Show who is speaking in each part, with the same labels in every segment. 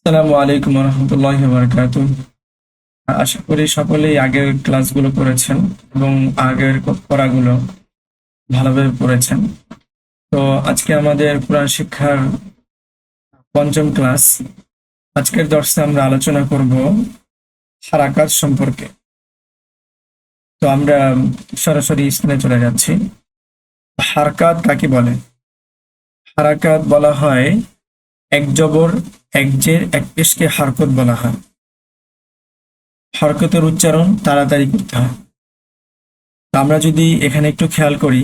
Speaker 1: আসসালামু আলাইকুম রহমতুল্লাহি ওয়া বারাকাতুহু। আশা করি সকলেই আগের ক্লাসগুলো করেছেন এবং আগের পড়াগুলো ভালোভাবে পড়েছেন। তো আজকে আমাদের কোরআন শিক্ষার পঞ্চম ক্লাস। আজকের দর্শে আমরা আলোচনা করব হারাকাত সম্পর্কে। তো আমরা সরাসরি স্ক্রিনে চলে যাচ্ছি। হারকাত কাকে বলে? হারাকাত বলা হয় এক জবর, এক জের, এক পেশকে হারকত বলা হয়। হরকতের উচ্চারণ তাড়াতাড়ি করতে হয়। তো আমরা যদি এখানে একটু খেয়াল করি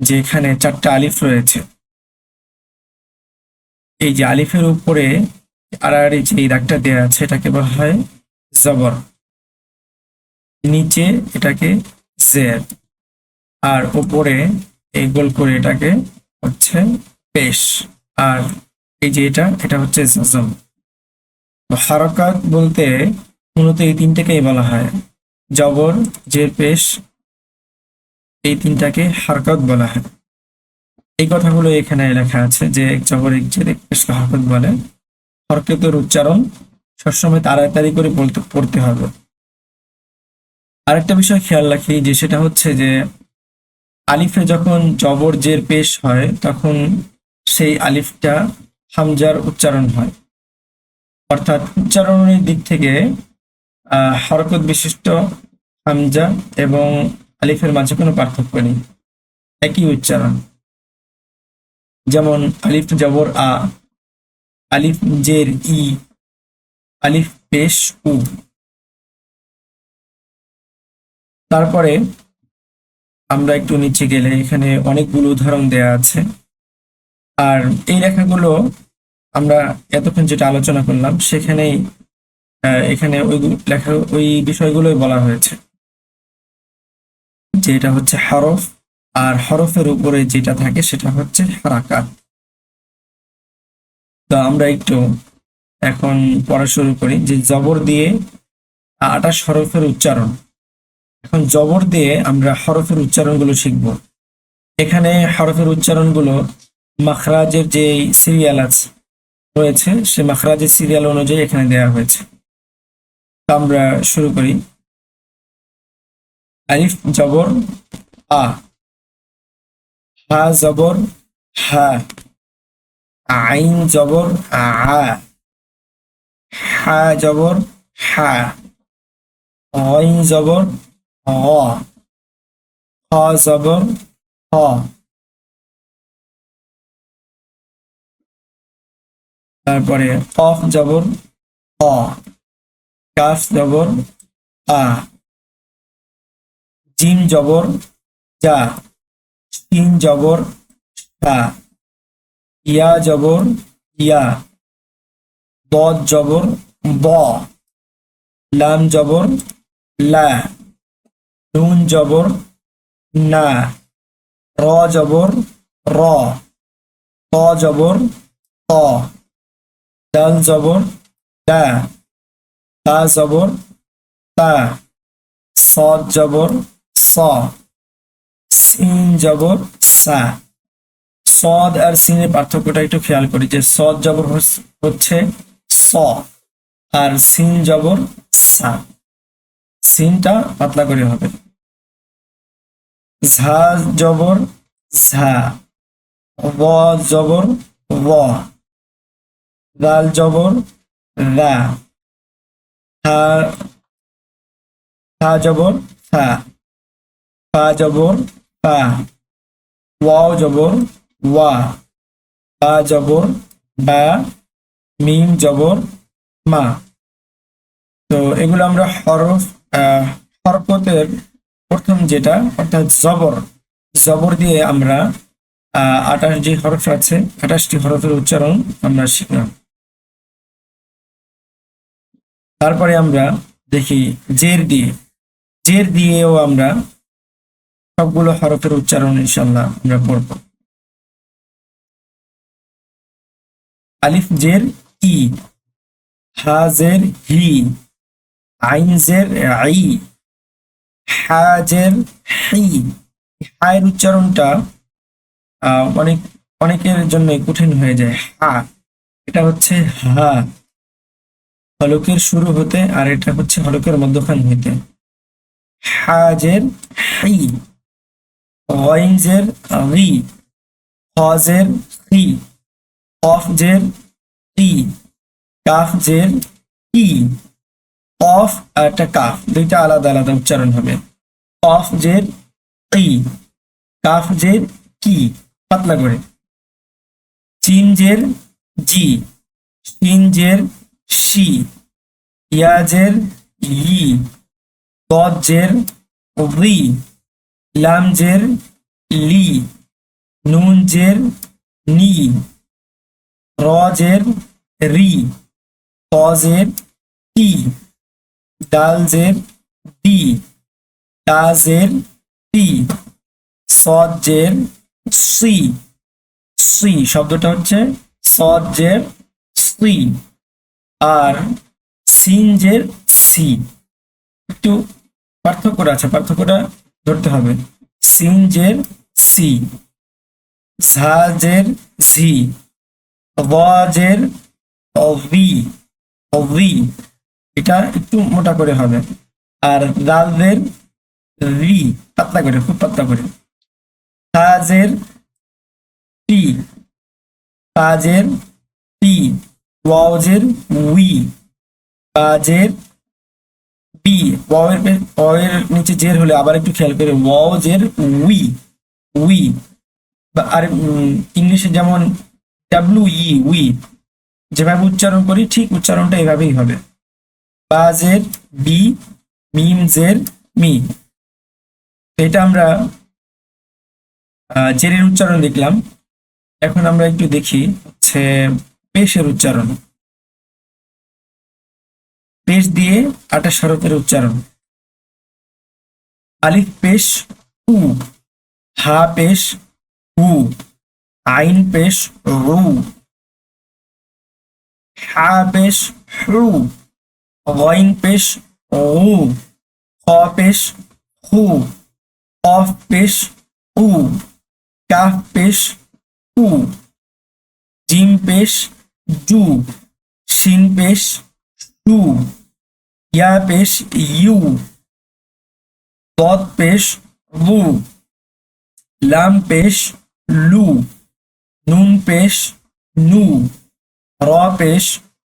Speaker 1: যে এখানে চারটা আলিফ রয়েছে। এই যে আলিফের উপরে আড়াআড়ি যে এই দাগটা দেওয়া আছে এটাকে বলা হয় জবর, নিচে এটাকে জের, আর উপরে এই গোল করে এটাকে হচ্ছে পেশ, আর এই যে এটা হচ্ছে জজম। তো হারকাত বলতে মূলত এই তিনটাকেই বলা হয়, জবর, জের, পেশ, এই তিনটাকে হারকাত বলা হয়। এই কথাগুলো এখানে লেখা আছে যে এক জবর, এক জের, এক পেশকে হরকত বলে। হরকতের উচ্চারণ সবসময় তাড়াতাড়ি করে পড়তে হবে। আরেকটা বিষয় খেয়াল রাখি যে সেটা হচ্ছে যে আলিফে যখন জবর জের পেশ হয় তখন সেই আলিফটা হামজার উচ্চারণ হয়, অর্থাৎ উচ্চারণের দিক থেকে হরকত বিশিষ্ট হামজা এবং আলিফের মাঝে কোনো পার্থক্য নেই, একই উচ্চারণ। যেমন আলিফ জবর আ, আলিফ জের ই, আলিফ পেশ উ। তারপরে আমরা একটু নিচে গেলে এখানে অনেকগুলো উদাহরণ দেয়া আছে, আর এই লেখাগুলো আমরা এতক্ষণ যেটা আলোচনা করলাম সেখানেই এখানে ওই লেখা ওই বিষয়গুলোই বলা হয়েছে, যে এটা হচ্ছে হরফ, আর হরফের উপরে যেটা থাকে সেটা হচ্ছে হারাকাত। তো আমরা একটু এখন পড়া শুরু করি যে জবর দিয়ে 28 হরফের উচ্চারণ। এখন জবর দিয়ে আমরা হরফের উচ্চারণগুলো শিখব। এখানে হরফের উচ্চারণগুলো মাখরাজের যে সিরিয়াল আছে রয়েছে সে মাখরাজের সিরিয়াল অনুযায়ী এখানে দেওয়া হয়েছে। তো আমরা শুরু করি। আলিফ জবর আ, হা জবর হা, আইন জবর আ, হা জবর হা, গইন জবর গ, খ জবর খ, তারপরে কফ জবর ক, কাফ জবর আ, জিম জবর যা, শিন জবর শা, ইয়া জবর ইয়া, বদ জবর ব, লাম জবর লা, নুন জবর না, র জবর র, ত জবর ত, দাল জবর দা, তা জবর তা, সদ জবর স, সিন জবর সা। সদ আর সিনের পার্থক্যটা একটু খেয়াল করি যে সদ জবর হচ্ছে স, আর সিন জবর সা, সিনটা পাতলা করে হবে। ঝা জবর ঝা, ব জবর ব, দাল জবর দা, থা, থা জবর থা, ফা জবর ফা, ওয়াও জবর ওয়া, বা জবর বা, মিম জবর মা। তো এগুলো আমরা হরকতের প্রথম যেটা অর্থাৎ জবর, জবর দিয়ে আমরা 28 যে হরফ আছে 28টি হরফের উচ্চারণ আমরা শিখলাম। তারপরে আমরা দেখি জের দিয়ে, জের দিয়েও আমরা সবগুলো হরফের উচ্চারণ ইনশাল্লাহ আমরা পড়ব। আলিফ জের ই, হা জের হি, আইন জের আই, হা জের হি। হায়ের উচ্চারণটা অনেকের জন্য কঠিন হয়ে যায়। হা, এটা হচ্ছে হা, হলকের শুরু হতে, আর এটা হচ্ছে হলকের মধ্যখান হইতে। হাজের হি, গইনজের রি, হজের হি, কফজের ই, কাফজের ই। কফ আর একটা কাফ দুইটা আলাদা আলাদা উচ্চারণ হবে। কফজের ই, কাফজের কি, পাতলা করে। চিনজের জি, শিনজের শি, ইয়াজের ই, গজের রি, লামজের লি, নুনজের নি, রজের রি, কজের টি, দালজের দি, তাজের তি, সজের সি। সি শব্দটা হচ্ছে সজের সি, আর সিনজের সি। একটু পার্থক্য আছে, পার্থক্যটা ধরতে হবে। সিনজের সি, ঝাজের ঝি, ওয়াজের অভি, অভি, এটা একটু মোটা করে হবে। আর দালদের রি, পাতলা করে, খুব পাতলা করে। তাজের টি, তাজের টি, ওয়াজের উই, কাজের বি। ওয়ের নিচে জের হলে আবার একটু খেয়াল করে, ওয়াজের উই, উই। আর ইংলিশে যেমন ডাব্লিউ ই, উই, যেভাবে উচ্চারণ করি ঠিক উচ্চারণটা এভাবেই হবে। বাজের বি, মিমজের মি। এটা আমরা জেরের উচ্চারণ দেখলাম। এখন আমরা একটু দেখি হচ্ছে পেশের উচ্চারণ। পেশ দিয়ে 28 হরফের উচ্চারণ। আলিফ পেশ উ, হা পেশ হু, আইন পেশ রু, হা পেশ হু, গইন পেশ উ, খ পেশ হু, কফ পেশ উ, কাফ পেশ উ, জিম পেশ জু, শিন পেশ শু, ইয়া পেশ ইউ, দদ পেশ লু, লাম পেশ লু, নুন পেশ নু, র পেশ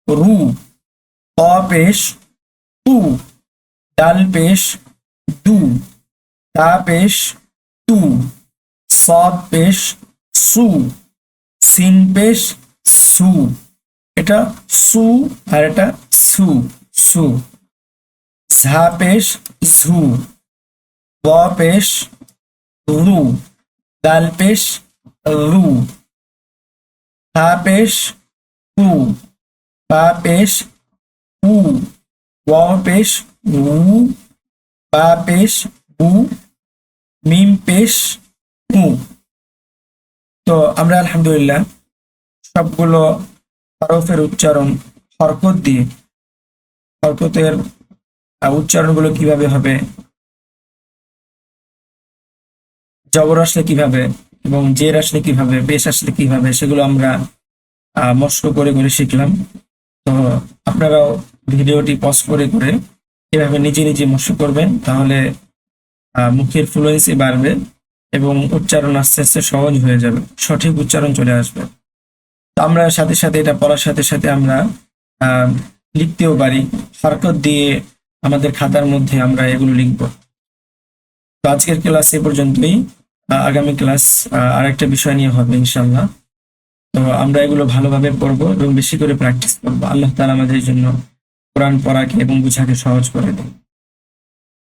Speaker 1: রু, ত পেশ তু, ডাল পেশ দু, তা পেশ তু, সদ পেশ সু, সিন পেশ সু। এটা সু আর এটা সু, সু। ঝা পেশ ঝু, ব পেশ রু, দাল পেশ রু, থা পেশ হু, পা পেশ উ, ওয়াও পেশ উ, বা পেশ উ, মিম পেশ উ। তো আমরা আলহামদুলিল্লাহ সবগুলো হরফের উচ্চারণ হরকত দিয়ে, হরকতের উচ্চারণগুলো কিভাবে হবে, জবর আসলে কিভাবে এবং জের আসলে কিভাবে, পেশ আসলে কিভাবে, সেগুলো আমরা মস্ক করে করে শিখলাম। তো আপনারাও ভিডিওটি পজ করে করে এভাবে নিজে নিজে মস্ক করবেন, তাহলে মুখের ফ্লুয়েন্সি বাড়বে এবং উচ্চারণ আস্তে আস্তে সহজ হয়ে যাবে, সঠিক উচ্চারণ চলে আসবে। তো আমরা সাথে সাথে এটা পড়ার সাথে সাথে আমরা লিখতেও পারি, হরকত দিয়ে আমাদের খাতার মধ্যে আমরা এগুলো লিখব। তো আজকের ক্লাস এ পর্যন্তই। আগামী ক্লাস আরেকটা বিষয় নিয়ে হবে ইনশাল্লাহ। তো আমরা এগুলো ভালোভাবে পড়বো এবং বেশি করে প্র্যাকটিস করবো। আল্লাহ তাআলা আমাদের জন্য কোরআন পড়াকে এবং বুঝাকে সহজ করে দেন।